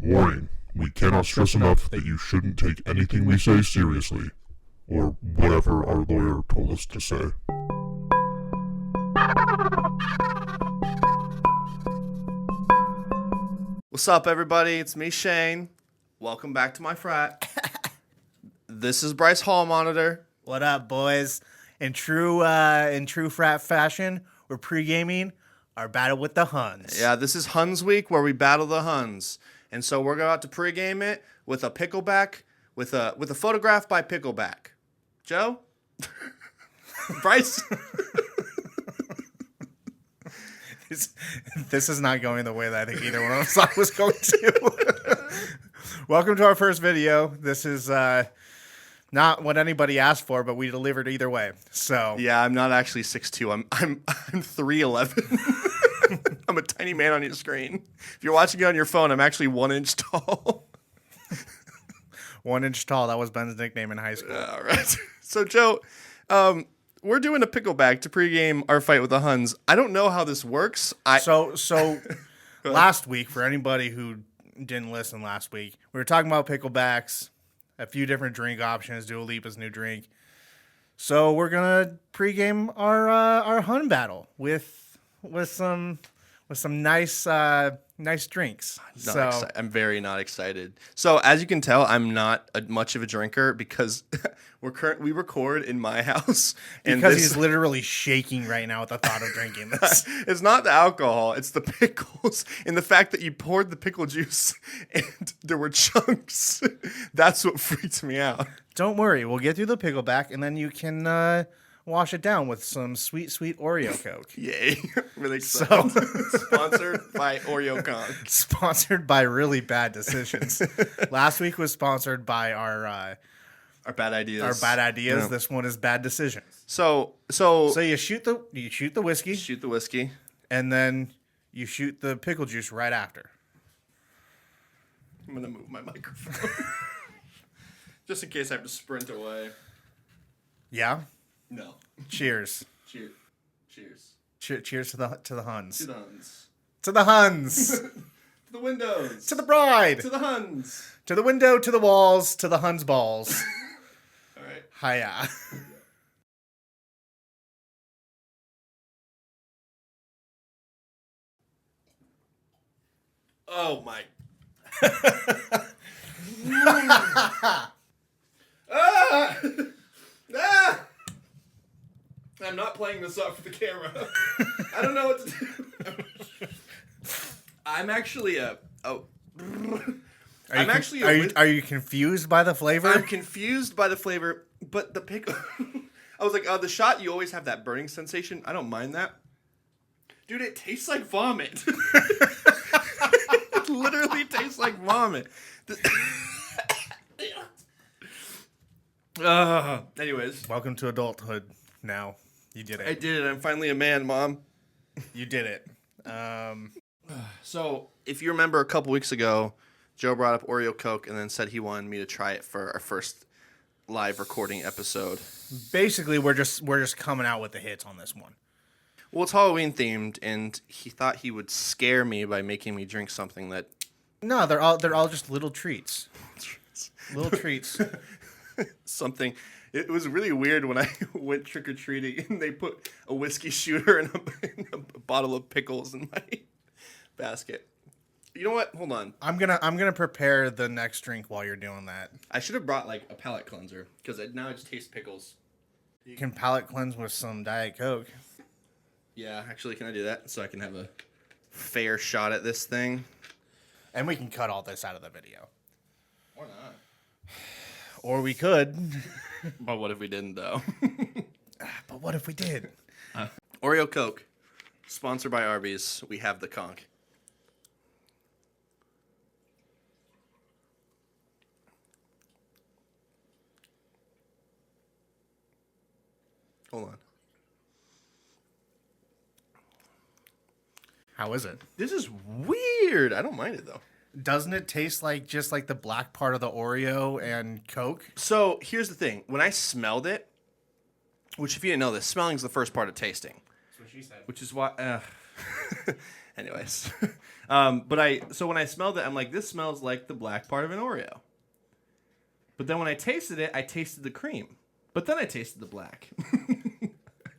Warning, we cannot stress enough that you shouldn't take anything we say seriously, or whatever our lawyer told us to say. What's up, everybody? It's me, Shane. Welcome back to my frat. This is Bryce Hall Monitor. What up, boys? In true frat fashion, we're pre-gaming our battle with the Huns. Yeah, this is Huns Week where we battle the Huns. And so we're about to pre-game it with a pickleback, with a photograph by Pickleback. Joe? Bryce? This is not going the way that I think either one of us thought was going to. Welcome to our first video. This is not what anybody asked for, but we delivered either way. So Yeah, I'm not actually 6'2". I'm 3'11". I'm a tiny man on your screen. If you're watching it on your phone, I'm actually 1 inch tall. 1 inch tall. That was Ben's nickname in high school. All right. So, Joe, we're doing a pickleback to pregame our fight with the Huns. I don't know how this works. So last week, for anybody who didn't listen last week, we were talking about picklebacks, a few different drink options, Dua Lipa's new drink. So we're gonna pregame our Hun battle with some nice drinks. I'm very not excited. So as you can tell, I'm not much of a drinker because we record in my house, and because he's literally shaking right now at the thought of drinking this. It's not the alcohol, it's the pickles and the fact that you poured the pickle juice and there were chunks. That's what freaks me out. Don't worry, we'll get through the pickleback, and then you can wash it down with some sweet Oreo Coke. Yay. Really excited. Sponsored by Oreo Coke. Sponsored by Really Bad Decisions. Last week was sponsored by our bad ideas. Our bad ideas. Yeah. This one is bad decisions. So you shoot the whiskey. Shoot the whiskey. And then you shoot the pickle juice right after. I'm gonna move my microphone. Just in case I have to sprint away. Yeah? No. Cheers. Cheers. Cheers to the Huns. To the Huns. To the Huns. To the windows. To the bride. To the Huns. To the window, to the walls, to the Huns balls. All right. Hiya. Oh my. I'm not playing this up for the camera. I don't know what to do. I'm actually Are you confused by the flavor? I'm confused by the flavor, but the pickle. I was like, the shot, you always have that burning sensation. I don't mind that. Dude, it tastes like vomit. It literally tastes like vomit. Anyways. Welcome to adulthood now. You did it. I did it. I'm finally a man, Mom. You did it. So, if you remember a couple weeks ago, Joe brought up Oreo Coke and then said he wanted me to try it for our first live recording episode. Basically, we're just coming out with the hits on this one. Well, it's Halloween themed, and he thought he would scare me by making me drink something that... No, they're all just little treats. Little treats. Something... It was really weird when I went trick-or-treating and they put a whiskey shooter and a bottle of pickles in my basket. You know what? Hold on. I'm gonna prepare the next drink while you're doing that. I should have brought like a palate cleanser because now I just taste pickles. You can palate cleanse with some Diet Coke. Yeah, actually, can I do that so I can have a fair shot at this thing? And we can cut all this out of the video. Or not. Or we could. But what if we didn't, though? But what if we did? Oreo Coke, sponsored by Arby's. We have the conch. Hold on. How is it? This is weird. I don't mind it, though. Doesn't it taste like just like the black part of the Oreo and Coke? So here's the thing. When I smelled it, which if you didn't know this, smelling's the first part of tasting. That's what she said. Which is why... Anyways, so when I smelled it, I'm like, this smells like the black part of an Oreo. But then when I tasted it, I tasted the cream. But then I tasted the black. I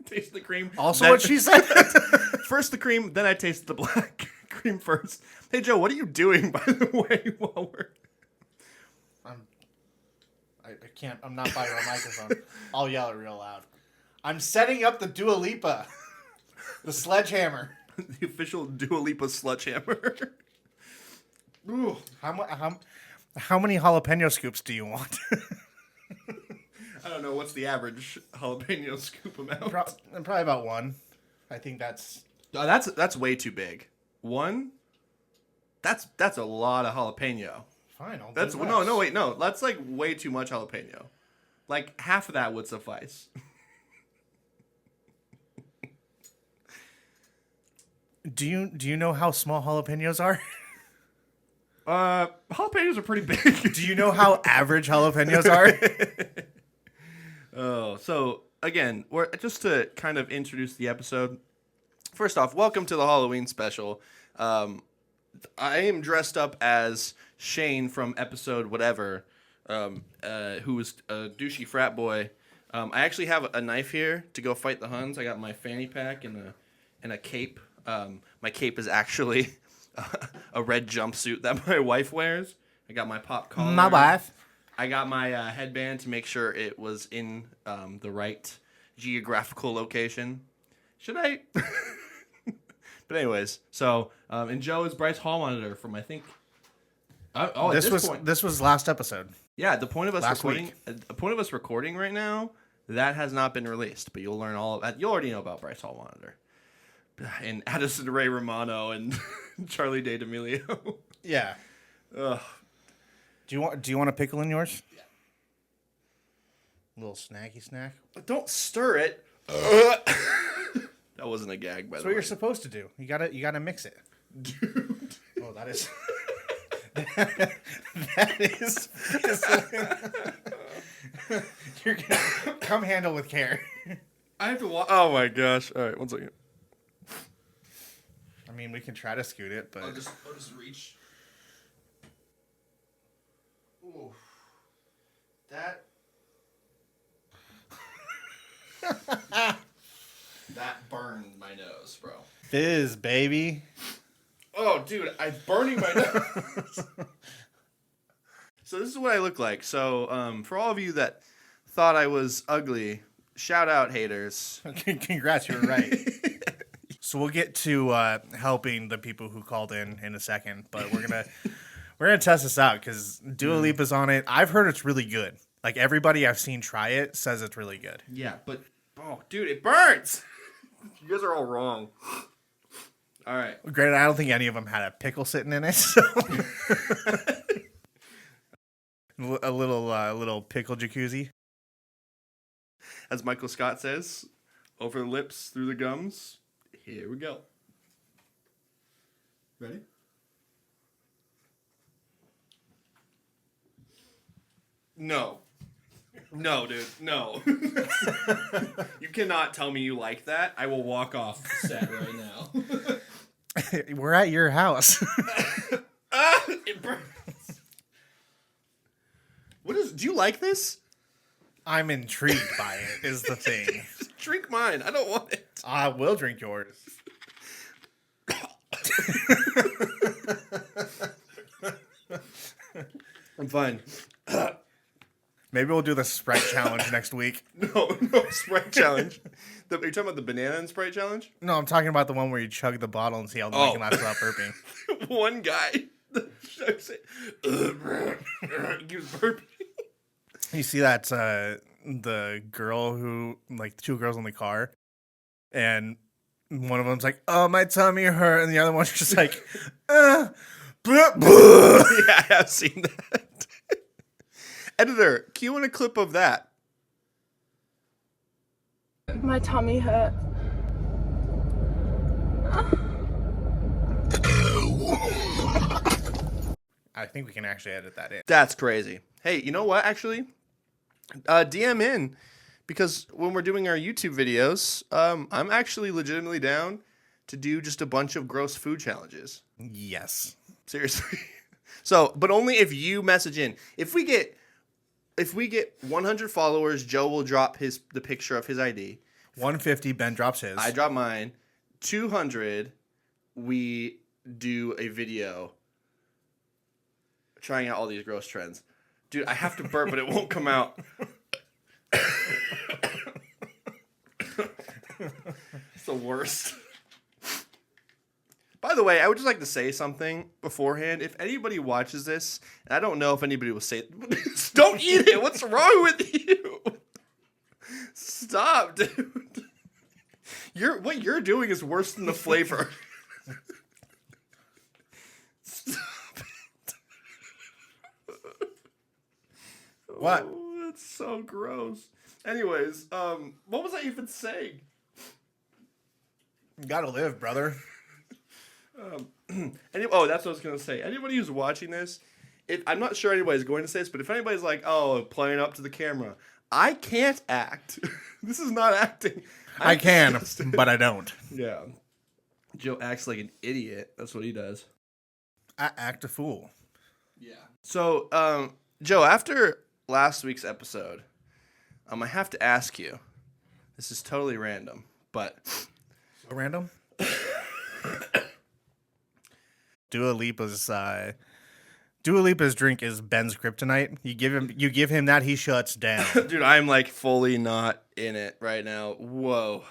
tasted the cream. Also, what she said. First the cream, then I tasted the black. Cream first. Hey Joe, what are you doing, by the way, while we're... I can't. I'm not by my microphone. I'll yell it real loud. I'm setting up the Dua Lipa, the sledgehammer. The official Dua Lipa sledgehammer. Ooh, how many jalapeno scoops do you want? I don't know. What's the average jalapeno scoop amount? Probably about one. I think that's... Oh, that's way too big. One? That's a lot of jalapeno. Fine, I'll That's do no, less. no, wait, no. That's like way too much jalapeno. Like half of that would suffice. Do you know how small jalapenos are? Jalapenos are pretty big. Do you know how average jalapenos are? Oh, so again, we're just to kind of introduce the episode. First off, welcome to the Halloween special. I am dressed up as Shane from episode whatever, who was a douchey frat boy. I actually have a knife here to go fight the Huns. I got my fanny pack and a cape. My cape is actually a red jumpsuit that my wife wears. I got my pop collar. My wife. I got my headband to make sure it was in the right geographical location. Should I? But anyways, so and Joe is Bryce Hall monitor from I think. This was last episode. Yeah, the point of us Last recording. week. The point of us recording right now that has not been released, but you'll learn all of that. You already know about Bryce Hall monitor and Addison Ray Romano and Charlie Day D'Amelio. Yeah. Ugh. Do you want a pickle in yours? Yeah. Little snacky snack. Don't stir it. That wasn't a gag, by That's the what way. you're supposed to do. You gotta mix it. Dude. Oh, that is. that is. You're gonna come handle with care. I have to walk. Oh my gosh! All right, one second. I mean, we can try to scoot it, but I'll just reach. Ooh. That. That burned my nose, bro. fizz, baby. Oh, dude, I'm burning my nose. So this is what I look like. So for all of you that thought I was ugly, shout out haters. Congrats, you were right. So we'll get to helping the people who called in a second, but we're gonna test this out because Dua Lipa's on it. I've heard it's really good. Like everybody I've seen try it says it's really good. Yeah, but oh, dude, it burns. You guys are all wrong. All right. Granted, I don't think any of them had a pickle sitting in it. So. A little pickle jacuzzi. As Michael Scott says, over the lips, through the gums. Here we go. Ready? No. No, dude. No. You cannot tell me you like that. I will walk off set right now. We're at your house. It burns. Do you like this? I'm intrigued by it, is the thing. Just drink mine. I don't want it. I will drink yours. I'm fine. Maybe we'll do the Sprite challenge next week. No, Sprite challenge. Are you talking about the banana and Sprite challenge? No, I'm talking about the one where you chug the bottle and see how long you can last without burping. One guy chugs it. He keeps burping. You see that the girl who, like, two girls in the car, and one of them's like, "Oh, my tummy hurt," and the other one's just like, "Blah, blah." Yeah, I have seen that. Editor, cue in a clip of that. My tummy hurt. I think we can actually edit that in. That's crazy. Hey, you know what, actually? DM in, because when we're doing our YouTube videos, I'm actually legitimately down to do just a bunch of gross food challenges. Yes. Seriously. So, but only if you message in. If we get 100 followers, Joe will drop the picture of his ID. 150, Ben drops his. I drop mine. 200, we do a video trying out all these gross trends. Dude, I have to burp, but it won't come out. It's the worst. By the way, I would just like to say something beforehand. If anybody watches this, and I don't know if anybody will say, don't eat it. What's wrong with you? Stop, dude. What you're doing is worse than the flavor. Stop it. What? Oh, that's so gross. Anyways, what was I even saying? You gotta live, brother. That's what I was gonna say. Anybody who's watching this, I'm not sure anybody's going to say this, but if anybody's like, "Oh, playing up to the camera," I can't act. This is not acting. I can, but I don't. Yeah, Joe acts like an idiot. That's what he does. I act a fool. Yeah. So, Joe, after last week's episode, I have to ask you. This is totally random, but So random. Dua Lipa's drink is Ben's kryptonite. You give him that, he shuts down. dude, I'm like fully not in it right now. Whoa.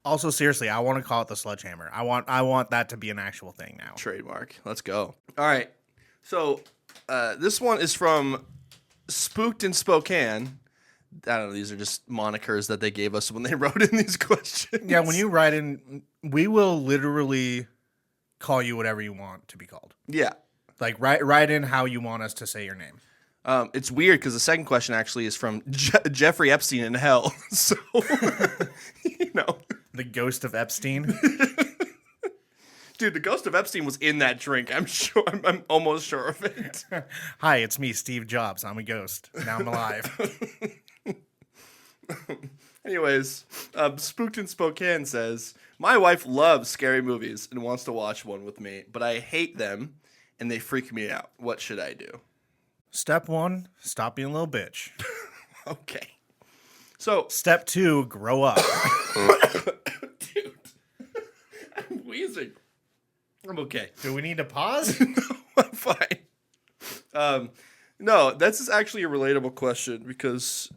Also, seriously, I want to call it the sledgehammer. I want that to be an actual thing now. Trademark. Let's go. All right. So this one is from Spooked in Spokane. I don't know. These are just monikers that they gave us when they wrote in these questions. Yeah, when you write in, we will literally call you whatever you want to be called. Yeah. Like write in how you want us to say your name. It's weird because the second question actually is from Jeffrey Epstein in hell. So, The ghost of Epstein. Dude, the ghost of Epstein was in that drink. I'm sure. I'm almost sure of it. Hi, it's me, Steve Jobs. I'm a ghost. Now I'm alive. Anyways, Spooked in Spokane says, my wife loves scary movies and wants to watch one with me, but I hate them and they freak me out. What should I do? Step 1, stop being a little bitch. Okay. So, Step 2, grow up. dude, I'm wheezing. I'm okay. Do we need to pause? No, I'm fine. No, this is actually a relatable question because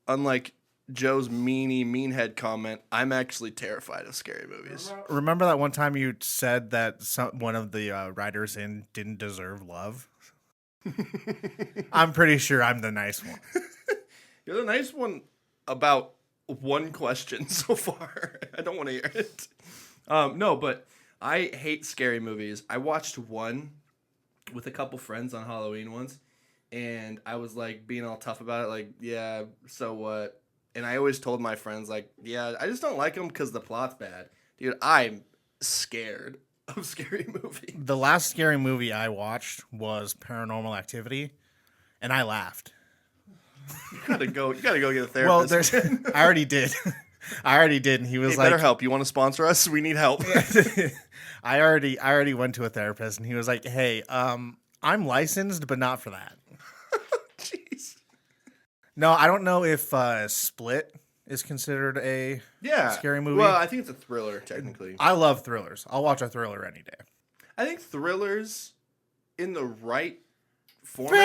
unlike Joe's meanhead comment, I'm actually terrified of scary movies. Remember that one time you said that one of the writers in didn't deserve love? I'm pretty sure I'm the nice one. You're the nice one about one question so far. I don't want to hear it. No, but I hate scary movies. I watched one with a couple friends on Halloween once, and I was like being all tough about it, like, yeah, so what? And I always told my friends, like, yeah, I just don't like them because the plot's bad. Dude, I'm scared of scary movies. The last scary movie I watched was Paranormal Activity, and I laughed. You gotta go get a therapist. Well, I already did. And he was Hey, like, better help. You want to sponsor us? We need help. I already went to a therapist, and he was like, hey, I'm licensed, but not for that. Jeez. No, I don't know if Split is considered a scary movie. Well, I think it's a thriller, technically. I love thrillers. I'll watch a thriller any day. I think thrillers in the right format.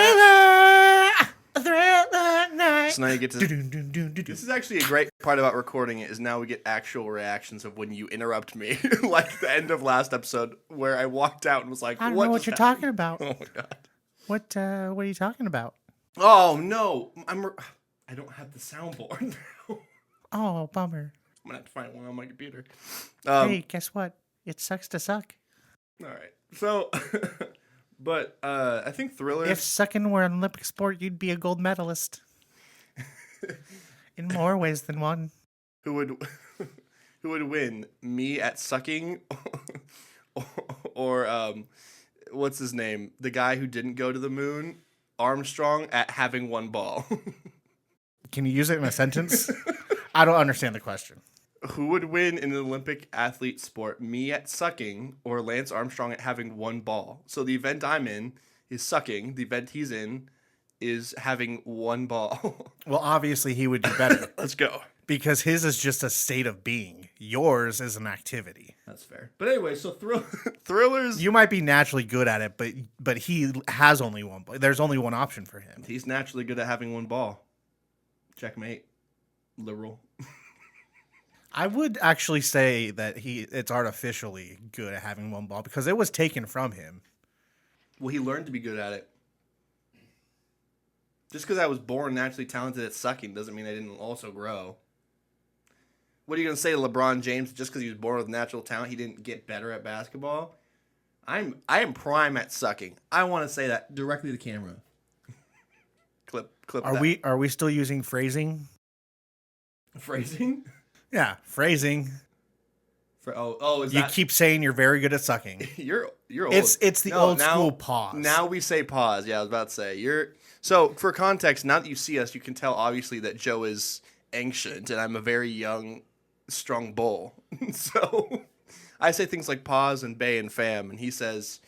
Thriller night. So now you get to. This is actually a great part about recording it. Is now we get actual reactions of when you interrupt me, like the end of last episode where I walked out and was like, I don't know what you're talking about. Oh my god. What are you talking about? Oh no, I don't have the soundboard now. Oh, bummer. I'm gonna have to find one on my computer. Hey, guess what? It sucks to suck. All right. So, but I think thrillers. If sucking were an Olympic sport, you'd be a gold medalist. In more ways than one. Who would win? Me at sucking, or what's his name? The guy who didn't go to the moon, Armstrong, at having one ball. Can you use it in a sentence? I don't understand the question. Who would win in an Olympic athlete sport? Me at sucking or Lance Armstrong at having one ball? So the event I'm in is sucking. The event he's in is having one ball. Well, obviously he would do better Let's go. because his is just a state of being. Yours is an activity. That's fair. But anyway, so thrillers. You might be naturally good at it, but he has only one. There's only one option for him. He's naturally good at having one ball. Checkmate. Liberal. I would actually say that it's artificially good at having one ball because it was taken from him. Well, he learned to be good at it. Just because I was born naturally talented at sucking doesn't mean I didn't also grow. What are you going to say to LeBron James? Just because he was born with natural talent, he didn't get better at basketball? I am prime at sucking. I want to say that directly to camera. clip Are that. Are we still using phrasing? Phrasing? Yeah, phrasing. Is You that... keep saying you're very good at sucking. You're old. It's the old school pause. Now we say pause. Yeah, I was about to say. So for context, now that you see us, you can tell obviously that Joe is ancient and I'm a very young, strong bull. So I say things like pause and bay and fam, and he says,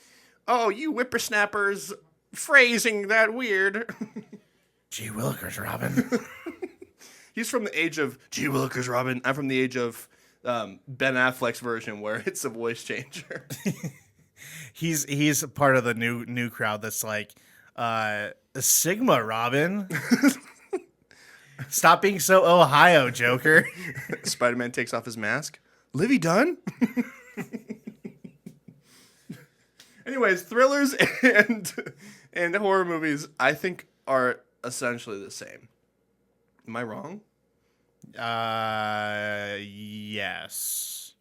"Oh, you whippersnappers, phrasing that weird." Gee willikers, Robin. He's from the age of gee willikers, Robin. I'm from the age of Ben Affleck's version where it's a voice changer. He's part of the new crowd that's like, Sigma, Robin. Stop being so Ohio, Joker. Spider-Man takes off his mask. Livy Dunn? Anyways, thrillers and horror movies, I think, are essentially the same. Am I wrong? Yes.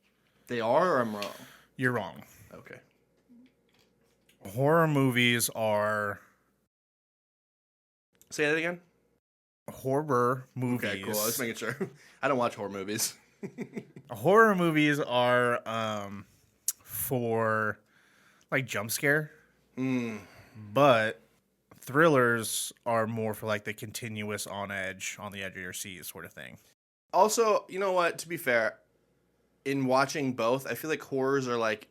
They are, or I'm wrong? You're wrong. Okay. Horror movies are... Say that again? Horror movies. Okay, cool. I was making sure. I don't watch horror movies. Horror movies are for like jump scare. But thrillers are more for like the continuous on the edge of your seat sort of thing. Also, you know what? To be fair, in watching both, I feel like horrors are like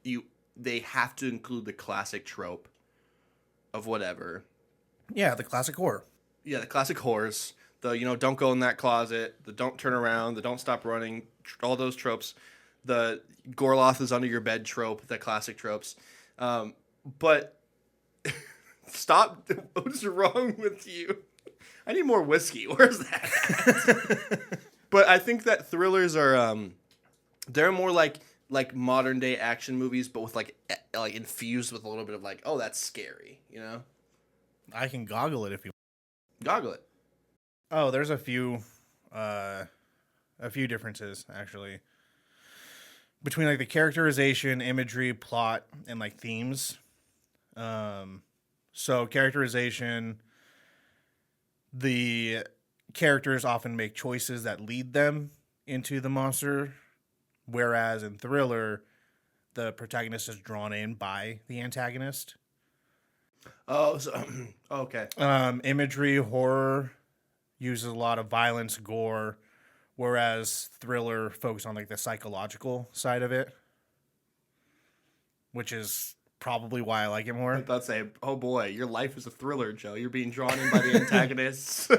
they have to include the classic trope of whatever. Yeah, the classic horror. Yeah, the classic horrors. The, don't go in that closet. The don't turn around. The don't stop running. All those tropes. The Gorloth is under your bed trope. The classic tropes. But stop. What is wrong with you? I need more whiskey. Where's that? But I think that thrillers are, they're more like modern day action movies, but with like infused with a little bit of like, oh, that's scary, I can goggle it if you Goggle it. Oh, there's a few differences actually between like the characterization, imagery, plot, and like themes. So characterization, the characters often make choices that lead them into the monster, whereas in thriller, the protagonist is drawn in by the antagonist. Oh, so okay. Imagery, horror uses a lot of violence, gore, whereas thriller focuses on like the psychological side of it, which is probably why I like it more. I thought say, oh boy, your life is a thriller, Joe. You're being drawn in by the antagonists.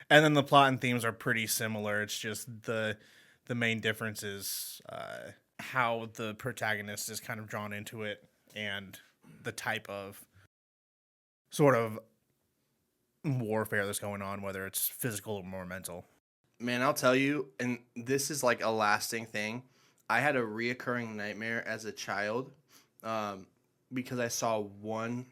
And then the plot and themes are pretty similar. It's just the main difference is how the protagonist is kind of drawn into it and the type of sort of warfare that's going on, whether it's physical or more mental. Man, I'll tell you, and this is like a lasting thing. I had a reoccurring nightmare as a child because I saw one.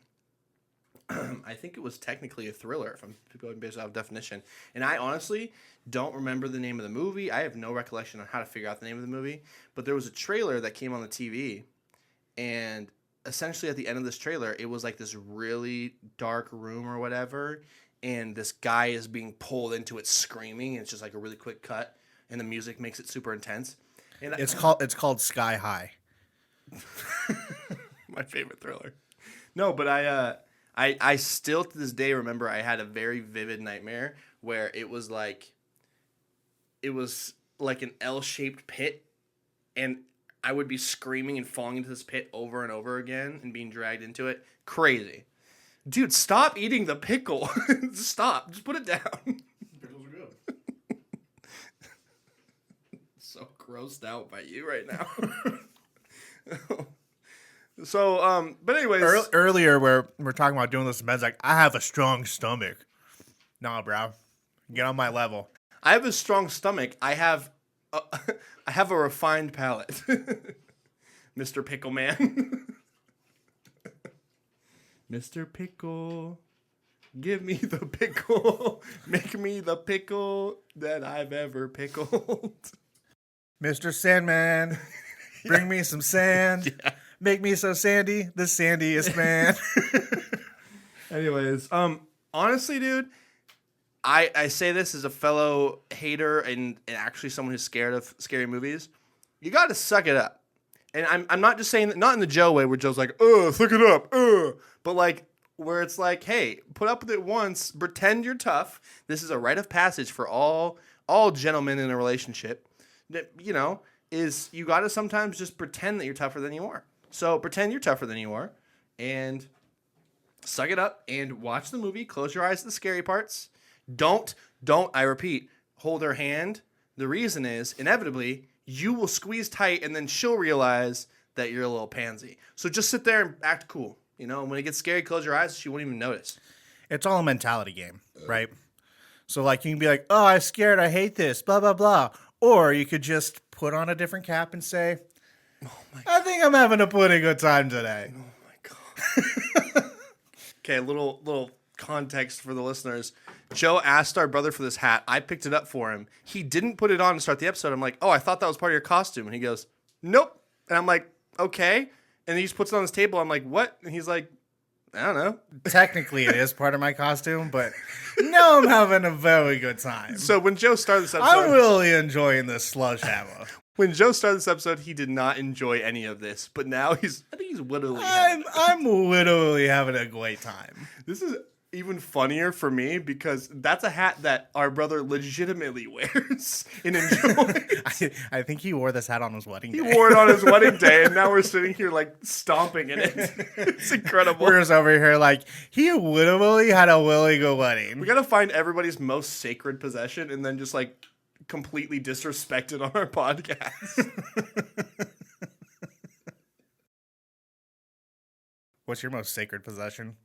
I think it was technically a thriller, if I'm going based off definition. And I honestly don't remember the name of the movie. I have no recollection on how to figure out the name of the movie. But there was a trailer that came on the TV, and essentially at the end of this trailer, it was like this really dark room or whatever, and this guy is being pulled into it screaming, and it's just like a really quick cut, and the music makes it super intense. And It's called Sky High. My favorite thriller. No, but I still to this day remember I had a very vivid nightmare where it was like, it was like an L-shaped pit, and I would be screaming and falling into this pit over and over again and being dragged into it. Crazy. Dude, stop eating the pickle. Stop. Just put it down. Pickles are good. So grossed out by you right now. So, but anyways. Earlier, we're talking about doing this, and Ben's like, I have a strong stomach. Nah, bro. Get on my level. I have a strong stomach. I have a refined palate. Mr. Pickle Man. Mr. Pickle, give me the pickle. Make me the pickle that I've ever pickled. Mr. Sandman, bring me some sand. Yeah. Make me so sandy, the sandiest man. Anyways, honestly, dude, I say this as a fellow hater and actually someone who's scared of scary movies. You got to suck it up. And I'm not just saying that, not in the Joe way where Joe's like, suck it up, but like where it's like, hey, put up with it once, pretend you're tough. This is a rite of passage for all gentlemen in a relationship. That, you know, is you got to sometimes just pretend that you're tougher than you are. So pretend you're tougher than you are, and suck it up and watch the movie. Close your eyes to the scary parts. Don't, I repeat, hold her hand. The reason is, inevitably, you will squeeze tight and then she'll realize that you're a little pansy. So just sit there and act cool. You know, and when it gets scary, close your eyes. She won't even notice. It's all a mentality game, right? So, like, you can be like, oh, I'm scared. I hate this, blah, blah, blah. Or you could just put on a different cap and say, I think I'm having a pretty good time today. Oh, my God. Okay, a little context for the listeners. Joe asked our brother for this hat. I picked it up for him. He didn't put it on to start the episode. I'm like, oh, I thought that was part of your costume. And he goes, nope. And I'm like, okay. And he just puts it on his table. I'm like, what? And he's like, I don't know. Technically, it is part of my costume, but no, I'm having a very good time. So when Joe started this episode, I'm really enjoying this slush hammer. when Joe started this episode, he did not enjoy any of this. But now I think he's literally. I'm literally having a great time. This is even funnier for me because that's a hat that our brother legitimately wears and enjoys. I think he wore this hat on his wedding day. He wore it on his wedding day, and now we're sitting here like stomping in it. It's incredible. We're just over here like, he literally had a really good wedding. We gotta find everybody's most sacred possession and then just like completely disrespect it on our podcast. What's your most sacred possession?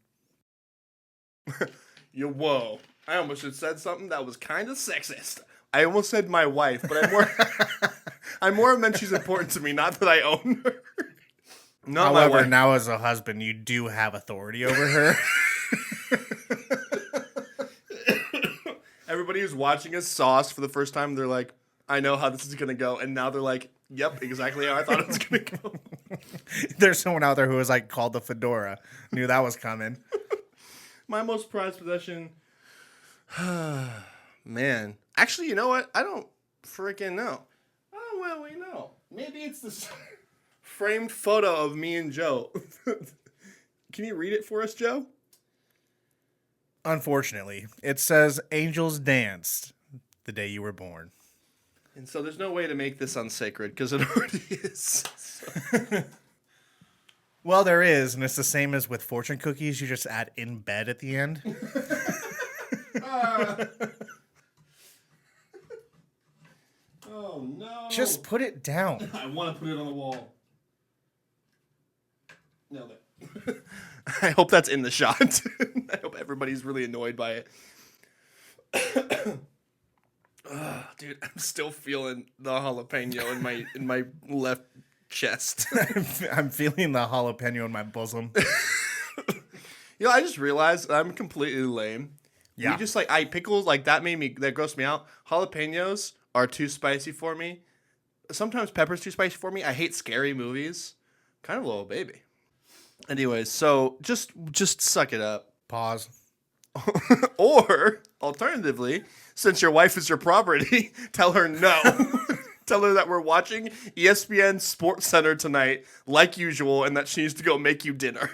Whoa. I almost just said something that was kind of sexist. I almost said my wife, but I more meant she's important to me, not that I own her. Not my However, wife. now as a husband, you do have authority over her. Everybody who's watching us saw us for the first time. They're like, I know how this is going to go. And now they're like, yep, exactly how I thought it was going to go. There's someone out there who was like called the fedora. Knew that was coming. My most prized possession. Man. Actually, you know what? I don't freaking know. I don't really know. Maybe it's this framed photo of me and Joe. Can you read it for us, Joe? Unfortunately, it says angels danced the day you were born. And so there's no way to make this unsacred because it already is. So. Well, there is, and it's the same as with fortune cookies. You just add in bed at the end. Oh, no. Just put it down. I want to put it on the wall. Nailed it. I hope that's in the shot. I hope everybody's really annoyed by it. Dude, I'm still feeling the jalapeno in my left chest. I'm feeling the jalapeno in my bosom. You know, I just realized I'm completely lame. Yeah. We just pickles that grossed me out. Jalapenos are too spicy for me. Sometimes pepper's too spicy for me. I hate scary movies. Kind of a little baby. Anyways, so just suck it up. Pause. Or alternatively, since your wife is your property, tell her no. Tell her that we're watching ESPN Sports Center tonight, like usual, and that she needs to go make you dinner.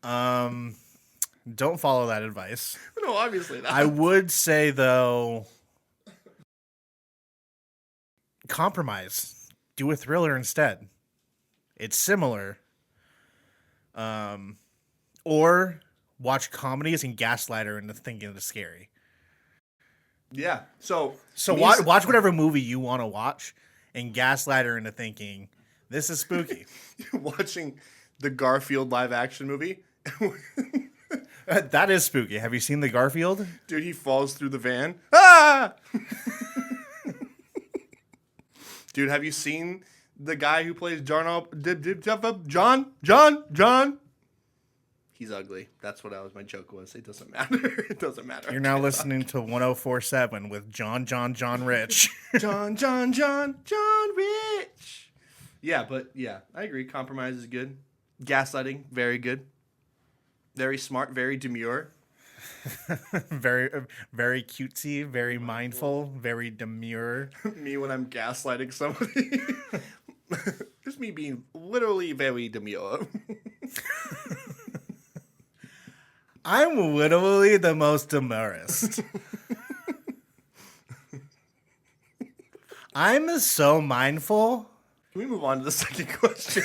Don't follow that advice. No, obviously not. I would say, though, compromise. Do a thriller instead. It's similar. Or watch comedies and gaslight her into thinking it's scary. Yeah. So watch whatever movie you want to watch and gaslight her into thinking this is spooky. watching the Garfield live action movie. That is spooky. Have you seen the Garfield? Dude, he falls through the van. Ah! Dude, have you seen the guy who plays John? He's ugly. That's what my joke was. It doesn't matter. It doesn't matter. You're now listening to 104.7 with John Rich. John Rich. Yeah, but yeah, I agree. Compromise is good. Gaslighting, very good. Very smart, very demure. very, very cutesy, very mindful, very demure. Me when I'm gaslighting somebody. Just me being literally very demure. I'm literally the most demurest. I'm so mindful. Can we move on to the second question?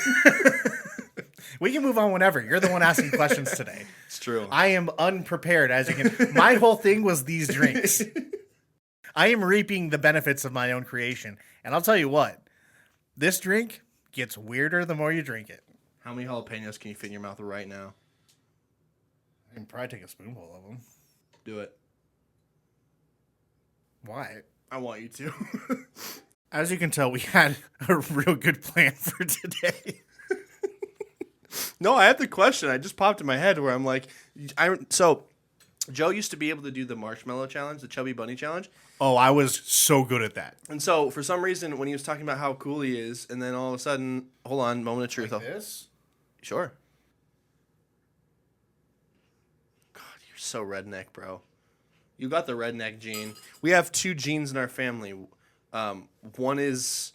We can move on whenever. You're the one asking questions today. It's true. I am unprepared, as you can. My whole thing was these drinks. I am reaping the benefits of my own creation. And I'll tell you what, this drink gets weirder the more you drink it. How many jalapenos can you fit in your mouth right now? I can probably take a spoonful of them. Do it. Why? I want you to. As you can tell, we had a real good plan for today. No, I had the question. I just popped in my head where I'm like, so Joe used to be able to do the marshmallow challenge, the chubby bunny challenge. Oh, I was so good at that. And so for some reason, when he was talking about how cool he is, and then all of a sudden, hold on, moment of truth. Like this? Sure. God, you're so redneck, bro. You got the redneck gene. We have two genes in our family. One is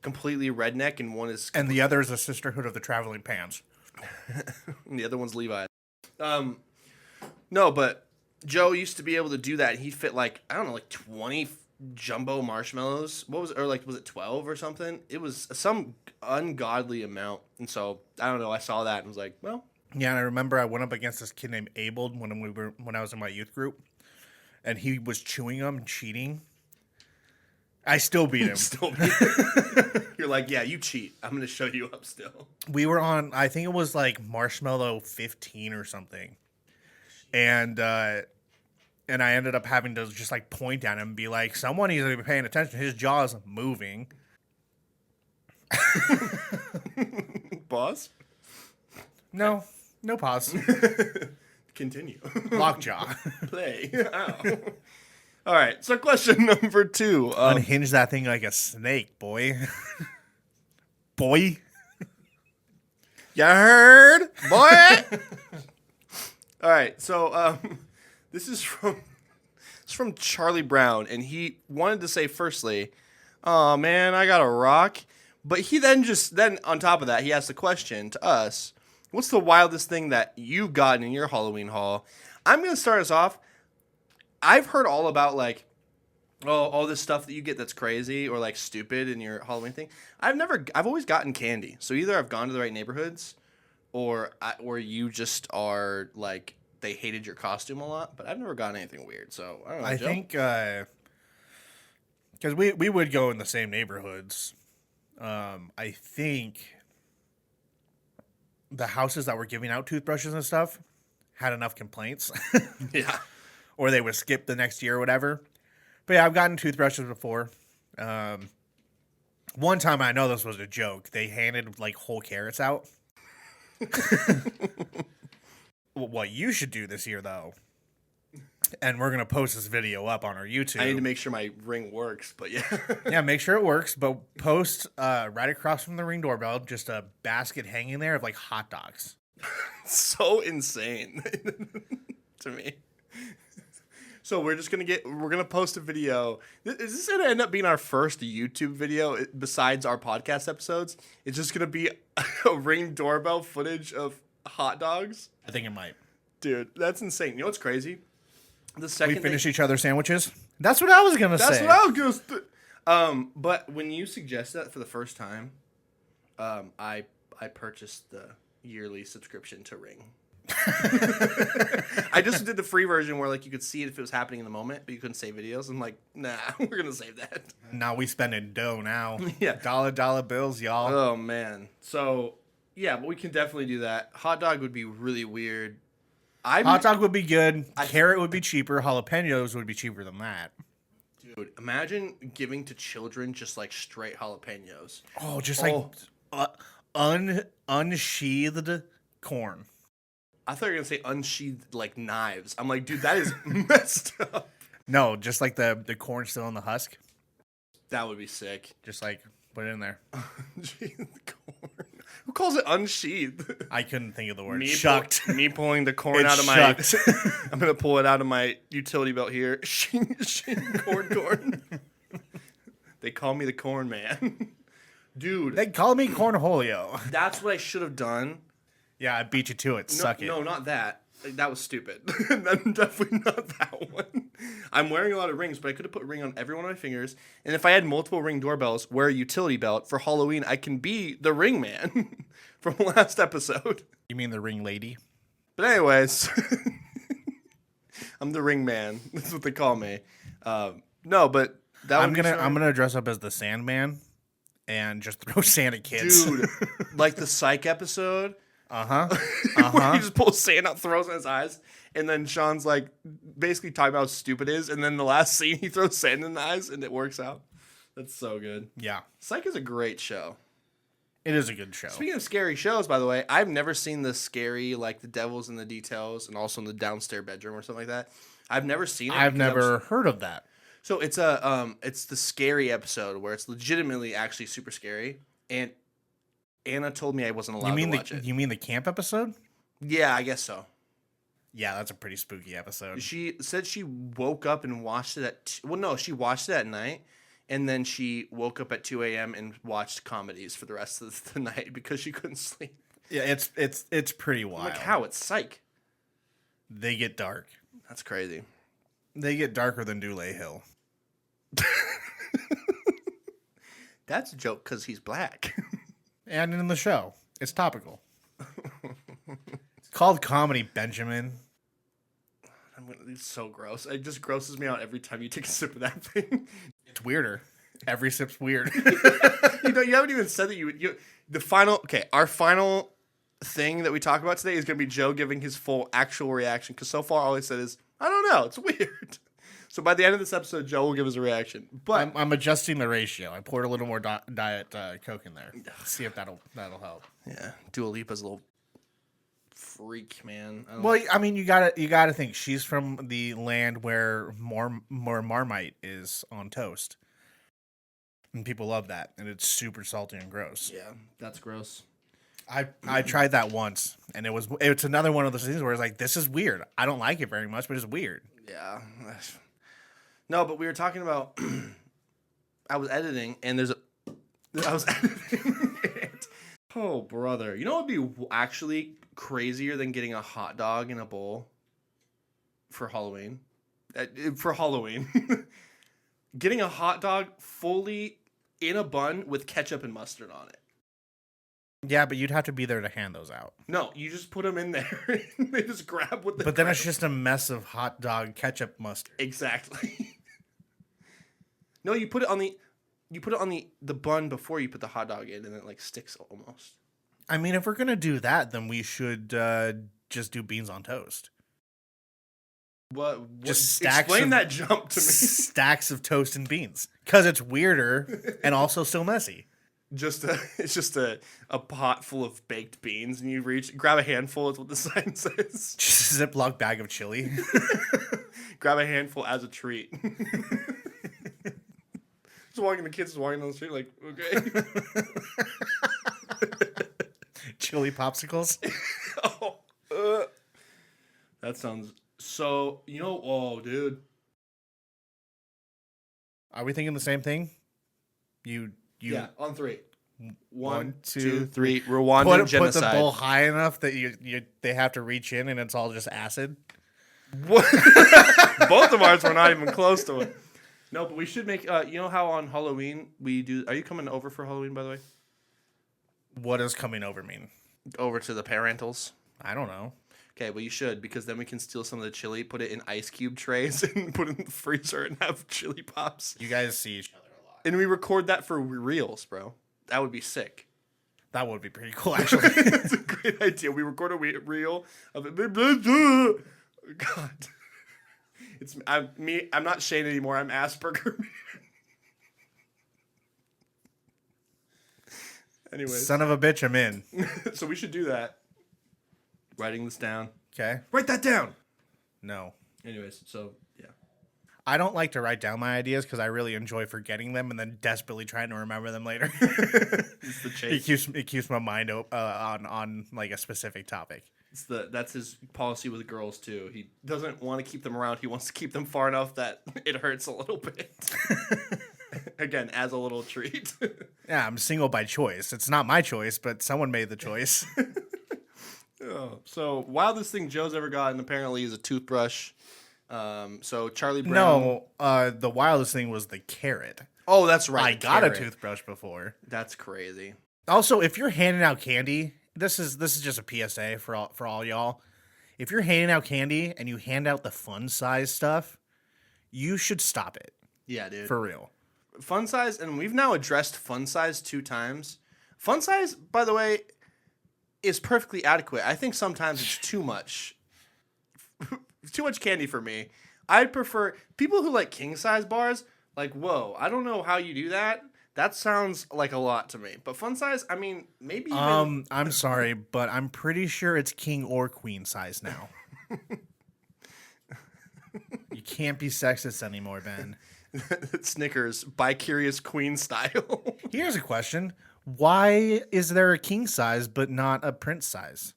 completely redneck, and one is... And the other is a sisterhood of the traveling pants. And the other one's Levi. No, but Joe used to be able to do that. He'd fit like 20 jumbo marshmallows. Was it 12 or something? It was some ungodly amount. And so I don't know. I saw that and was like, well. Yeah, and I remember I went up against this kid named Abel when I was in my youth group, and he was chewing them and cheating. I still beat him. You're like, yeah, you cheat. I'm going to show you up still. We were on, I think it was like Marshmallow 15 or something. And I ended up having to just like point at him and be like, someone needs to be paying attention. His jaw's moving. Pause? No pause. Continue. Lockjaw. Play. Ow. All right, so question number 2. Unhinge that thing like a snake, boy. Boy. You heard, boy? All right, so this is from Charlie Brown, and he wanted to say firstly, oh man, I got a rock. But he then on top of that, he asked the question to us, what's the wildest thing that you've gotten in your Halloween haul? I'm going to start us off. I've heard all about like, all this stuff that you get that's crazy or like stupid in your Halloween thing. I've always gotten candy. So either I've gone to the right neighborhoods or you just are like, they hated your costume a lot, but I've never gotten anything weird. So I don't know. I Joe? think, cause we would go in the same neighborhoods. I think the houses that were giving out toothbrushes and stuff had enough complaints. Yeah. Or they would skip the next year or whatever. But yeah, I've gotten toothbrushes before. One time, I know this was a joke. They handed like whole carrots out. What you should do this year, though, and we're going to post this video up on our YouTube. I need to make sure my ring works, but yeah. Yeah, make sure it works, but post right across from the Ring doorbell just a basket hanging there of like hot dogs. So insane to me. So we're gonna post a video. Is this gonna end up being our first YouTube video besides our podcast episodes? It's just gonna be a Ring doorbell footage of hot dogs. I think it might. Dude, that's insane. You know what's crazy? The second We finish each other's sandwiches. That's what I was gonna say. That's what I was gonna. But when you suggest that for the first time, I purchased the yearly subscription to Ring. I just did the free version where like you could see it if it was happening in the moment, but you couldn't save videos. I'm like, nah, we're gonna save that. Now we spending dough now. Yeah. Dollar bills, y'all. Oh man. So yeah, but we can definitely do that. Hot dog would be really weird. Hot dog would be good. Carrot would be cheaper. Jalapenos would be cheaper than that. Dude, imagine giving to children just like straight jalapenos. Oh, just like unsheathed corn. I thought you were gonna say unsheathed like knives. I'm like, dude, that is messed up. No, just like the corn still in the husk. That would be sick. Just like put it in there. Unsheathed corn. Who calls it unsheathed? I couldn't think of the word. Shucked. Me pulling the corn It's out of my. shucked. I'm gonna pull it out of my utility belt here. Corn. They call me the corn man, dude. They call me Cornholio. That's what I should have done. Yeah, I beat you to it. Suck it. No, not that. Like, that was stupid. Definitely not that one. I'm wearing a lot of rings, but I could have put a ring on every one of my fingers. And if I had multiple Ring doorbells, wear a utility belt for Halloween, I can be the Ring Man from last episode. You mean the ring lady? But anyways, I'm the Ring Man. That's what they call me. No, but that I'm gonna dress up as the Sandman and just throw sand at kids. dude, like the Psych episode. Uh-huh. Where he just pulls sand out, throws in his eyes, and then Sean's like basically talking about how stupid it is, and then the last scene he throws sand in the eyes and it works out. That's so good. Yeah. Psych is a great show. It is a good show. Speaking of scary shows, by the way, I've never seen the scary like The Devil's in the Details and also in the downstairs bedroom or something like that. I've never seen it. I've never heard of that. So it's it's the scary episode where it's legitimately actually super scary, and Anna told me I wasn't allowed to watch it. You mean the camp episode? Yeah, I guess so. Yeah, that's a pretty spooky episode. She said she woke up and watched it she watched it at night, and then she woke up at 2 a.m. and watched comedies for the rest of the night because she couldn't sleep. Yeah, it's pretty wild. Like how? It's Psych. They get dark. That's crazy. They get darker than Dule Hill. That's a joke because he's black. And in the show, it's topical. It's called comedy, Benjamin. It's so gross. It just grosses me out every time you take a sip of that thing. It's weirder. Every sip's weird. You haven't even said that our final thing that we talk about today is going to be Joe giving his full actual reaction, because so far all he said is, I don't know, it's weird. So by the end of this episode, Joe will give us a reaction. But I'm adjusting the ratio. I poured a little more Diet Coke in there. See if that'll help. yeah, Dua Lipa's a little freak, man. Well, I mean, you gotta think she's from the land where more Marmite is on toast, and people love that, and it's super salty and gross. Yeah, that's gross. I tried that once, and it's another one of those things where it's like, this is weird. I don't like it very much, but it's weird. Yeah. No, but we were talking about. I was editing, and I was editing it. Oh, brother! You know what would be actually crazier than getting a hot dog in a bowl for Halloween? For Halloween, getting a hot dog fully in a bun with ketchup and mustard on it. Yeah, but you'd have to be there to hand those out. No, you just put them in there. And they just grab what they. But then it's just a mess of hot dog ketchup mustard. Exactly. No, you put it on the bun before you put the hot dog in, and it like sticks almost. I mean, if we're gonna do that, then we should just do beans on toast. What Just explain that jump to me. Stacks of toast and beans, because it's weirder and also still messy. It's just a pot full of baked beans, and you grab a handful. Is what the sign says. Just a Ziploc bag of chili. Grab a handful as a treat. The kids walking down the street like, okay. Chili popsicles. That sounds so. Oh, dude. Are we thinking the same thing? Yeah, on three. 1, 2, 3. Rwandan genocide. Put the bowl high enough that they have to reach in, and it's all just acid. What? Both of ours were not even close to it. No, but we should make. You know how on Halloween we do? Are you coming over for Halloween, by the way? What does coming over mean? Over to the parentals. I don't know. Okay, well you should, because then we can steal some of the chili, put it in ice cube trays, and put it in the freezer and have chili pops. You guys see each other a lot. And we record that for reels, bro. That would be sick. That would be pretty cool, actually. That's a great idea. We record a reel of it. God, I'm not Shane anymore. I'm Asperger. Anyways, Son of a bitch, I'm in. so we should do that. Writing this down. Okay. Write that down. No. Anyways, so yeah. I don't like to write down my ideas because I really enjoy forgetting them and then desperately trying to remember them later. It's the chase. It keeps my mind on like a specific topic. That's his policy with girls too. He doesn't want to keep them around. He wants to keep them far enough that it hurts a little bit. Again, as a little treat. Yeah, I'm single by choice. It's not my choice, but someone made the choice. Oh, so wildest thing Joe's ever gotten apparently is a toothbrush. So Charlie Brown. No, the wildest thing was the carrot. Oh, that's right. I got carrot. a toothbrush before. That's crazy. Also, if you're handing out candy, this is just a PSA for all y'all. If you're handing out candy and you hand out the fun size stuff, you should stop it. Yeah, dude. For real. Fun size, and we've now addressed fun size 2 times. Fun size, by the way, is perfectly adequate. I think sometimes it's too much. Too much candy for me. I'd prefer people who like king size bars. Like, whoa, I don't know how you do that. That sounds like a lot to me. But fun size, I mean, maybe even... I'm sorry, but I'm pretty sure it's king or queen size now. You can't be sexist anymore, Ben. Snickers, bi-curious queen style. Here's a question. Why is there a king size but not a prince size?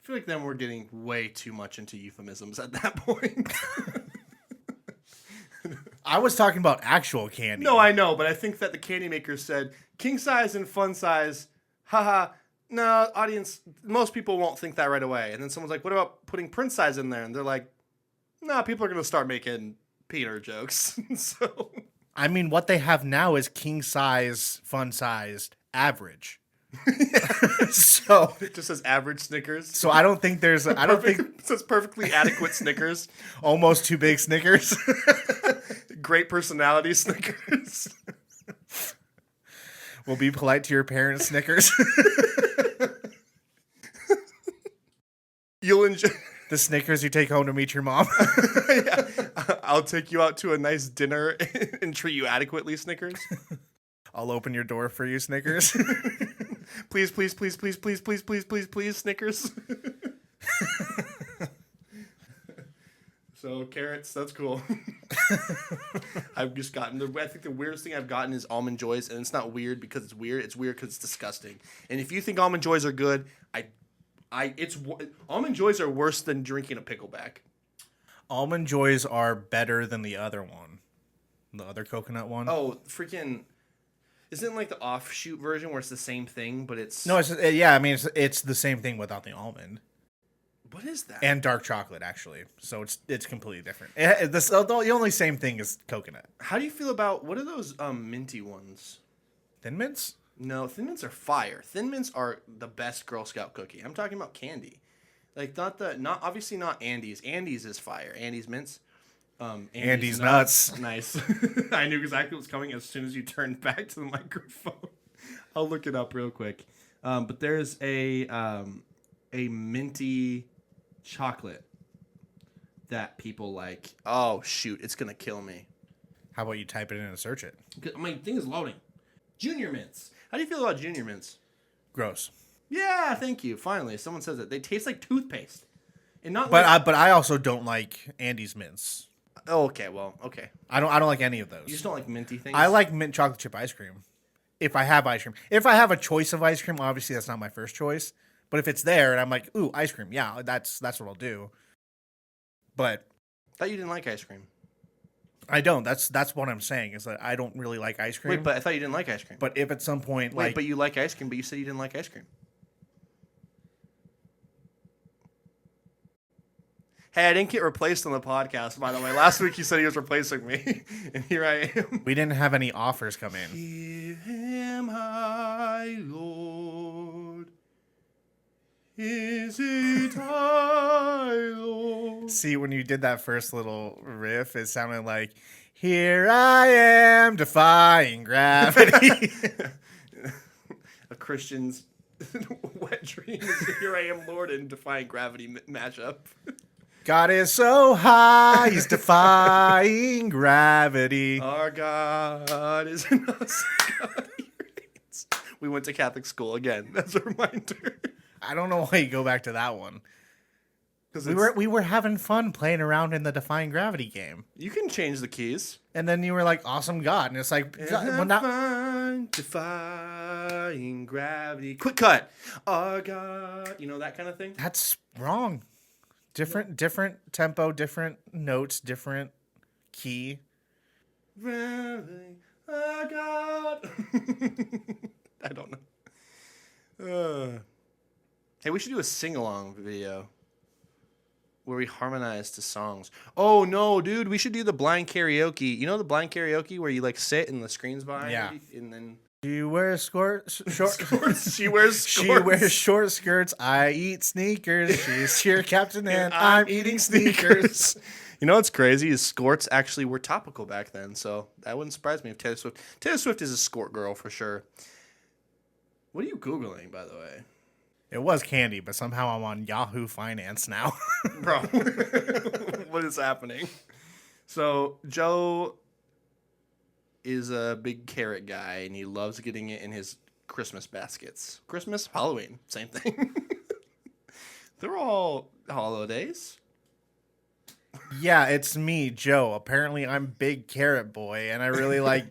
I feel like then we're getting way too much into euphemisms at that point. I was talking about actual candy. No, I know, but I think that the candy maker said king size and fun size. Haha. No, audience, most people won't think that right away. And then someone's like, what about putting prince size in there? And they're like, no, people are going to start making Peter jokes. So, I mean, what they have now is king size, fun sized, average. So it just says average Snickers. So I don't think there's. I don't think it says perfectly adequate Snickers. Almost too big Snickers. Great personality Snickers. We'll be polite to your parents, Snickers. You'll enjoy the Snickers you take home to meet your mom. Yeah. I'll take you out to a nice dinner and treat you adequately, Snickers. I'll open your door for you, Snickers. Please, please, please, please, please, please, please, please, please, Snickers. So carrots, that's cool. I've just gotten I think the weirdest thing I've gotten is almond joys, and it's not weird because it's weird. It's weird because it's disgusting. And if you think almond joys are good, almond joys are worse than drinking a pickleback. Almond joys are better than the other one, the other coconut one. Oh, freaking! Isn't it like the offshoot version where it's the same thing, but it's no, it's yeah. I mean, it's the same thing without the almond. What is that? And dark chocolate, actually. So it's completely different. The only same thing is coconut. How do you feel about what are those minty ones? Thin Mints? No, Thin Mints are fire. Thin Mints are the best Girl Scout cookie. I'm talking about candy, like not obviously not Andes. Andes is fire. Andes Mints. Andes nuts. Nice. I knew exactly what was coming as soon as you turned back to the microphone. I'll look it up real quick. But there's a minty chocolate that people like. Oh shoot, it's gonna kill me. How about you type it in and search it? My thing is loading. Junior Mints. How do you feel about Junior Mints? Gross. Yeah, thank you. Finally, someone says it. They taste like toothpaste, and not. But I also don't like Andes mints. Oh, okay. Well, okay. I don't like any of those. You just don't like minty things. I like mint chocolate chip ice cream. If I have ice cream, if I have a choice of ice cream, obviously that's not my first choice. But if it's there and I'm like, ooh, ice cream, yeah, that's what I'll do. But thought you didn't like ice cream. I don't. That's what I'm saying is that I don't really like ice cream. Wait, but I thought you didn't like ice cream. But if at some point, wait, but you like ice cream, but you said you didn't like ice cream. Hey, I didn't get replaced on the podcast, by the way. Last week he said he was replacing me, and here I am. We didn't have any offers come in. Hear him high, Lord. Is it I, Lord? See, when you did that first little riff, it sounded like, here I am defying gravity. A Christian's wet dream is here I am, Lord, and defying gravity mashup. God is so high, he's defying gravity. Our God is an awesome God. He reigns. We went to Catholic school again. That's a reminder. I don't know why you go back to that one. Because We were having fun playing around in the defying gravity game. you can change the keys. And then you were like, awesome God. And it's like, well, not, Defying gravity. Quick cut. Our God. You know, that kind of thing. that's wrong. Different tempo, different notes, different key. Gravity. Our God. I don't know. Hey, we should do a sing-along video where we harmonize to songs. Oh, no, dude. We should do the blind karaoke. You know the blind karaoke where you, like, sit and the screen's behind Yeah. you? And then... She wears short She wears She skirts. wears short skirts. I eat sneakers. She's cheer captain and I'm eating sneakers. You know what's crazy is skirts actually were topical back then, so that wouldn't surprise me if Taylor Swift... Taylor Swift is a skort girl for sure. What are you Googling, by the way? It was candy, but somehow I'm on Yahoo Finance now. Bro, what is happening? So, Joe is a big carrot guy, and he loves getting it in his Christmas baskets. Christmas, Halloween, same thing. They're all holidays. Yeah, it's me, Joe. Apparently, I'm big carrot boy, and I really like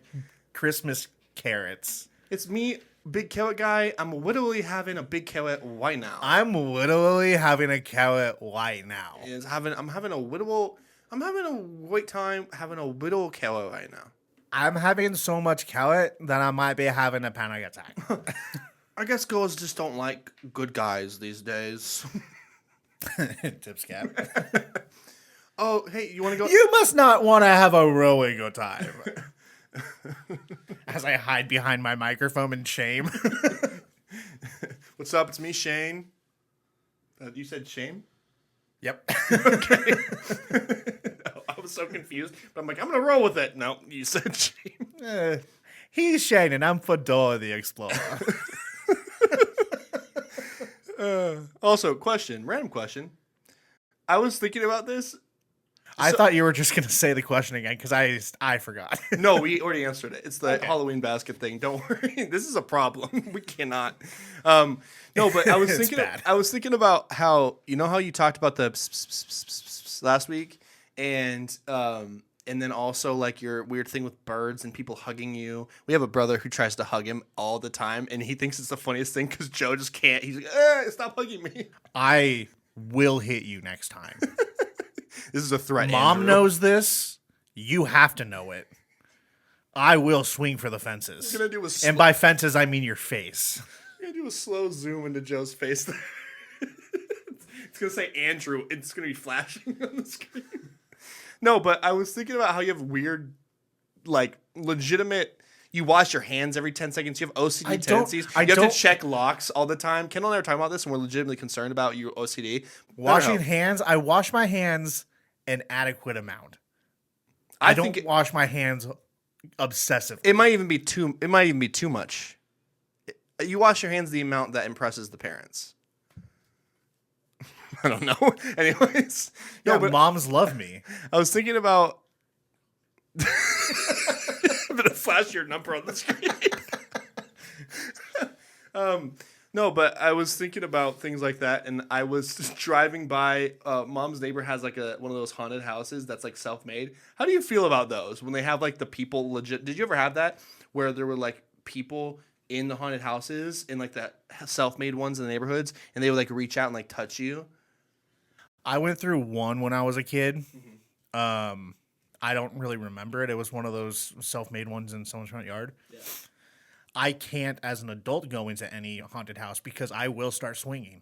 Christmas carrots. It's me, big carrot guy. I'm literally having a big carrot right now. I'm literally having a carrot right now. I'm having a wait time having a little carrot right now. I'm having so much carrot that I might be having a panic attack. I guess girls just don't like good guys these days. Tips cap. Oh, hey, you want to go? You must not want to have a really good time. As I hide behind my microphone in shame. What's up? It's me, Shane. You said Shane? Yep. Okay. I was so confused, but I'm like, I'm gonna roll with it. No, you said Shane. He's Shane and I'm Fedora the Explorer. Also, random question. I was thinking about this. I thought you were just going to say the question again because I forgot. No, we already answered it. It's the Halloween basket thing. Don't worry. This is a problem. We cannot. No, but I was thinking. bad. I was thinking about how you talked about the last week, and then also like your weird thing with birds and people hugging you. We have a brother who tries to hug him all the time, and he thinks it's the funniest thing because Joe just can't. He's like, stop hugging me. I will hit you next time. This is a threat. Mom Andrew. knows this. You have to know it. I will swing for the fences. I'm gonna do a And by fences, I mean your face. I'm gonna do a slow zoom into Joe's face. It's gonna say Andrew. It's gonna be flashing on the screen. No, but I was thinking about how you have weird, like legitimate. You wash your hands every 10 seconds. You have OCD tendencies. You have to check locks all the time. Kendall and I were talking about this, and we're legitimately concerned about your OCD. Washing hands, I wash my hands an adequate amount. I don't wash my hands obsessively. It might even be too much. You wash your hands the amount that impresses the parents. I don't know. Anyways, Yeah, no, but moms love me. I was thinking about. I'm gonna flash your number on the screen. No, but I was thinking about things like that, and I was just driving by. Mom's neighbor has like one of those haunted houses that's like self-made. How do you feel about those when they have like the people legit? Did you ever have that where there were like people in the haunted houses and like the self-made ones in the neighborhoods, and they would like reach out and like touch you? I went through one when I was a kid. Mm-hmm. I don't really remember it. It was one of those self-made ones in someone's front yard. Yeah. I can't, as an adult, go into any haunted house because I will start swinging.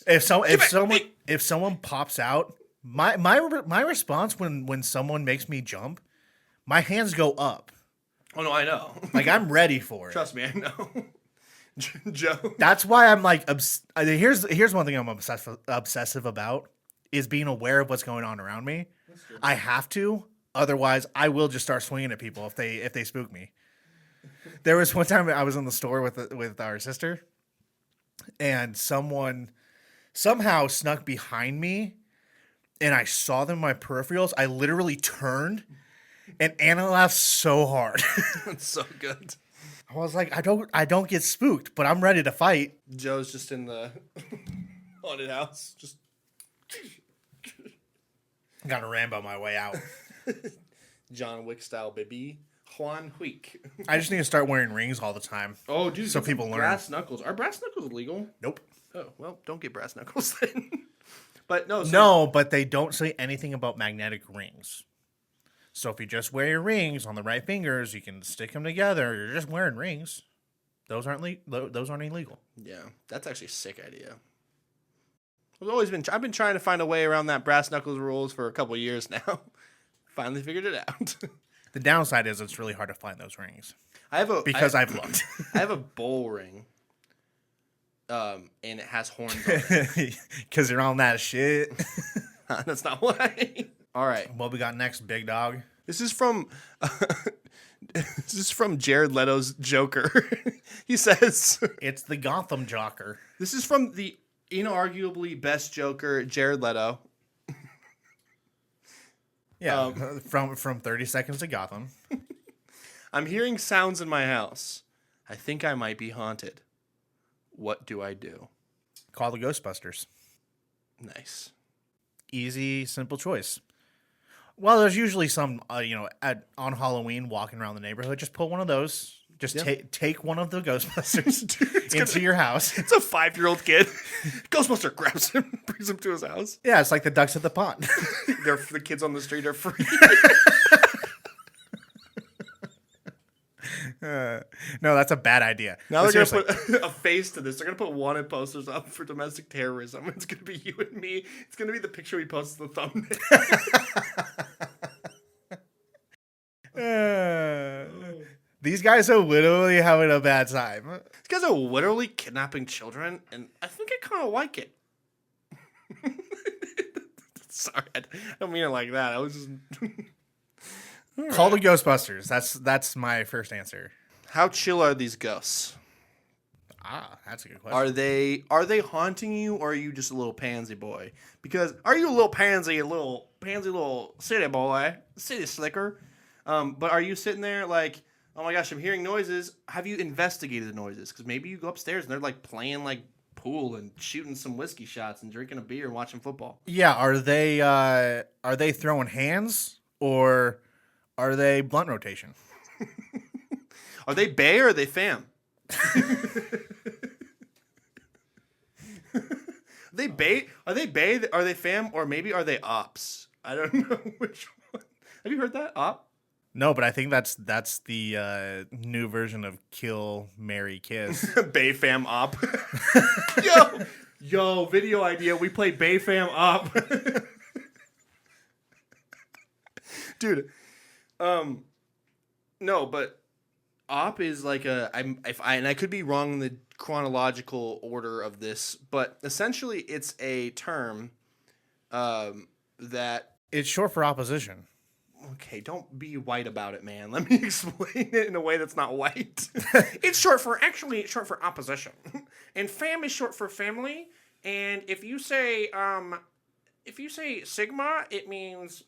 If someone pops out, my response when someone makes me jump, my hands go up. Oh no, I know. Like I'm ready for it. Trust me, I know. Joe. That's why I'm like here's one thing I'm obsessive about is being aware of what's going on around me. I have to, otherwise I will just start swinging at people if they spook me. There was one time I was in the store with our sister, and someone somehow snuck behind me, and I saw them in my peripherals. I literally turned, and Anna laughed so hard. That's so good. I was like, I don't get spooked, but I'm ready to fight. Joe's just in the haunted house. Just Got a Rambo my way out. John Wick style, baby. Juan Wick. I just need to start wearing rings all the time. Oh, dude. So people learn. Brass knuckles. Are brass knuckles illegal? Nope. Oh, well, don't get brass knuckles then. But no. No, but they don't say anything about magnetic rings. So if you just wear your rings on the right fingers, you can stick them together. You're just wearing rings. Those aren't illegal. Yeah, that's actually a sick idea. I've been trying to find a way around that brass knuckles rules for a couple years now. Finally figured it out. The downside is it's really hard to find those rings. I've I've looked. I have a bowl ring. And it has horns on it. Because you're on that shit. That's not why. All right. What we got next, big dog? This is from Jared Leto's Joker. He says It's the Gotham Joker. this is from the inarguably best Joker, Jared Leto. Yeah, from 30 Seconds to Gotham. I'm hearing sounds in my house. I think I might be haunted. What do I do? Call the Ghostbusters. Nice. Easy, simple choice. Well, there's usually some, on Halloween walking around the neighborhood. Just pull one of those. Just take one of the Ghostbusters into your house. It's a 5-year-old kid. Ghostbuster grabs him, brings him to his house. Yeah, it's like the ducks at the pond. The kids on the street are free. No, that's a bad idea. Now But they're seriously, going to put a face to this. They're going to put wanted posters up for domestic terrorism. It's going to be you and me. It's going to be the picture we post as the thumbnail. these guys are literally having a bad time. These guys are literally kidnapping children, and I think I kind of like it. Sorry, I don't mean it like that. I was just... Call the Ghostbusters. That's my first answer. How chill are these ghosts? Ah, that's a good question. Are they haunting you, or are you just a little pansy boy? Because are you a little pansy little city boy, city slicker? But are you sitting there like, oh my gosh, I'm hearing noises. Have you investigated the noises? Because maybe you go upstairs and they're like playing like pool and shooting some whiskey shots and drinking a beer and watching football. Yeah, are they throwing hands or are they blunt rotation? Are they Bay or are they fam? They Bay? Are they Bay? Are they fam? Or maybe are they ops? I don't know which one. Have you heard that? Op? No, but I think that's the new version of Kill, Marry, Kiss. Bay fam op. Yo, video idea. We play Bay fam op. Dude. No, but op is like I could be wrong in the chronological order of this, but essentially it's a term that It's short for opposition. okay, don't be white about it, man. Let me explain it in a way that's not white. It's short for opposition. And fam is short for family, and if you say sigma, it means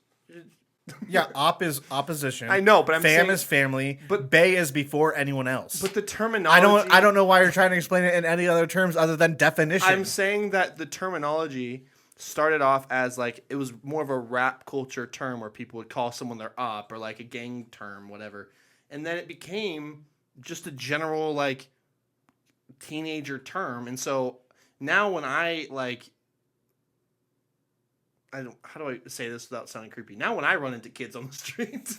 Yeah, op is opposition. I know, but I'm fam saying, is family. but- But bay is before anyone else. but the terminology I don't know why you're trying to explain it in any other terms other than definition. I'm saying that the terminology started off as like it was more of a rap culture term where people would call someone their op or like a gang term, whatever. And then it became just a general like teenager term. And so now when how do I say this without sounding creepy? Now when I run into kids on the street,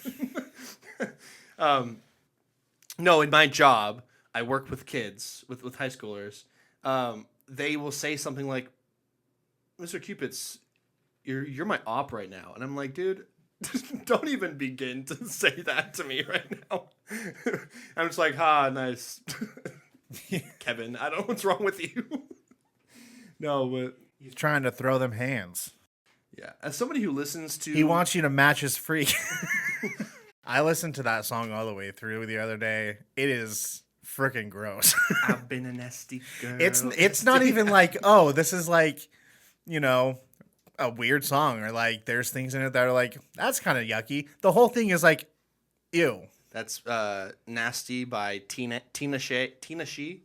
no, in my job, I work with kids, with high schoolers. They will say something like, Mr. Cupid's, you're my op right now. And I'm like, dude, don't even begin to say that to me right now. I'm just like, nice. Kevin, I don't know what's wrong with you. No, but He's trying to throw them hands. yeah. As somebody who listens to... He wants you to match his freak. I listened to that song all the way through the other day. It is freaking gross. I've been a nasty girl. It's not even like, oh, this is like, you know, a weird song, or like there's things in it that are like, that's kind of yucky. The whole thing is like, ew. That's Nasty by Tina She.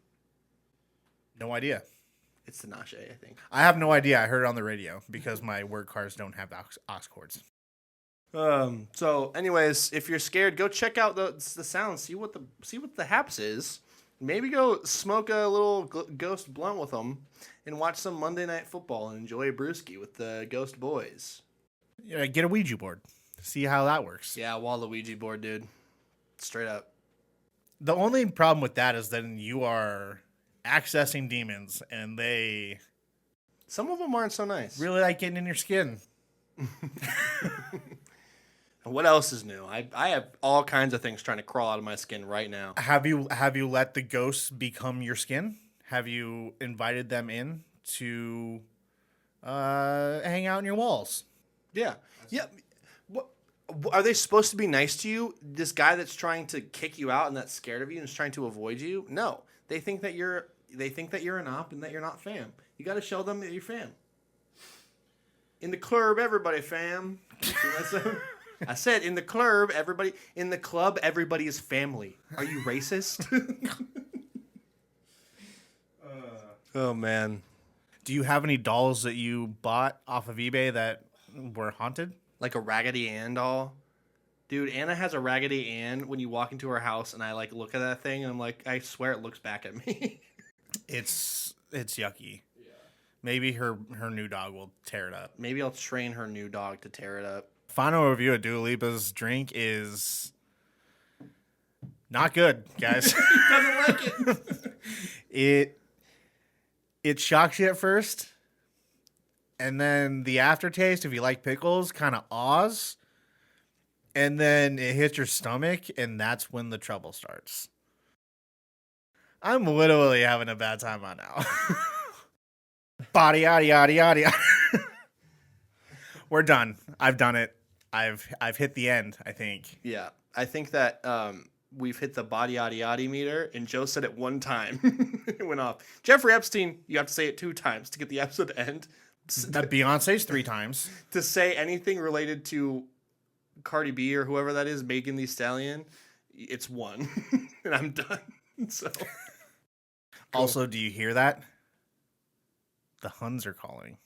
No idea. It's Tinashe, I think. I have no idea. I heard it on the radio because my word cards don't have aux cords. So anyways, if you're scared, go check out the sound, see what the haps is. Maybe go smoke a little ghost blunt with them and watch some Monday Night Football and enjoy a brewski with the Ghost Boys. Yeah, get a Ouija board. See how that works. Yeah, Waluigi board, dude. Straight up. The only problem with that is then you are accessing demons, and they Some of them aren't so nice. really like getting in your skin. And what else is new? I have all kinds of things trying to crawl out of my skin right now. Have you let the ghosts become your skin? Have you invited them in to hang out in your walls? Yeah. Yeah. What are they supposed to be nice to you? This guy that's trying to kick you out and that's scared of you and is trying to avoid you? No. They think that you're an op and that you're not fam. You got to show them that you're fam. In the club, everybody fam. I said in the club, everybody is family. Are you racist? Oh man. Do you have any dolls that you bought off of eBay that were haunted? Like a Raggedy Ann doll. Dude, Anna has a Raggedy Ann when you walk into her house and I like look at that thing and I'm like, I swear it looks back at me. It's yucky. Yeah. Maybe her new dog will tear it up. Maybe I'll train her new dog to tear it up. Final review of Dua Lipa's drink is not good, guys. He doesn't like it. It shocks you at first, and then the aftertaste, if you like pickles, kind of awes, and then it hits your stomach, and that's when the trouble starts. I'm literally having a bad time right now. Body, yada, yada, yada. We're done. I've done it. I've hit the end, I think. Yeah. I think that we've hit the body yada yada meter, and Joe said it one time. It went off. Jeffrey Epstein, you have to say it 2 times to get the episode to end. Beyonce's 3 times. To say anything related to Cardi B or whoever that is, Megan Thee Stallion, it's 1. And I'm done. So. Also, do you hear that? The Huns are calling.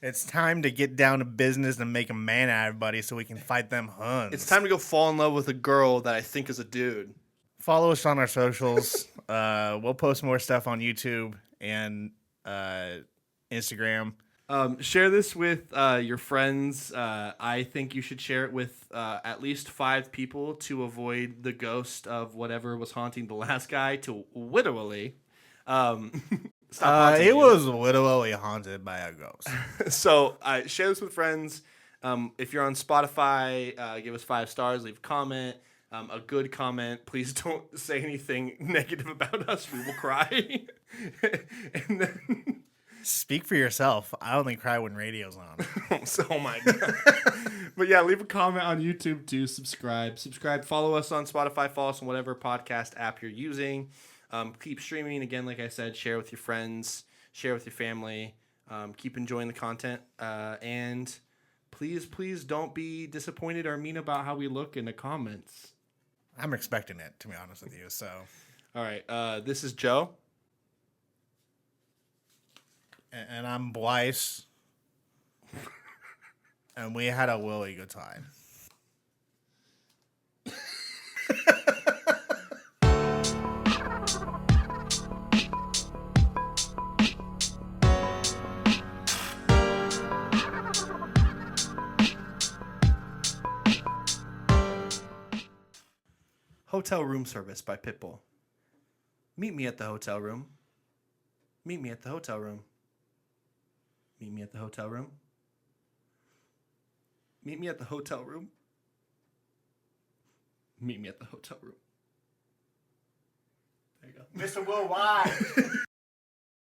It's time to get down to business and make a man out of everybody so we can fight them Huns. It's time to go fall in love with a girl that I think is a dude. Follow us on our socials. We'll post more stuff on YouTube and Instagram. Share this with your friends. I think you should share it with at least 5 people to avoid the ghost of whatever was haunting the last guy to literally stop haunting it you. was literally haunted by a ghost. So share this with friends. If you're on Spotify, give us 5 stars, leave a comment. A good comment. Please don't say anything negative about us. We will cry. And then... Speak for yourself. I only cry when radio's on. Oh my god. But yeah, leave a comment on YouTube too. Subscribe. Follow us on Spotify. Follow us on whatever podcast app you're using. Keep streaming. Again, like I said, share with your friends. Share with your family. Keep enjoying the content. And please don't be disappointed or mean about how we look in the comments. I'm expecting it, to be honest with you. So, all right. This is Joe. And I'm Blyce. And we had a really good time. Hotel room service by Pitbull. Meet me at the hotel room. Meet me at the hotel room. Meet me at the hotel room. Meet me at the hotel room. Meet me at the hotel room. There you go. Mr. Worldwide.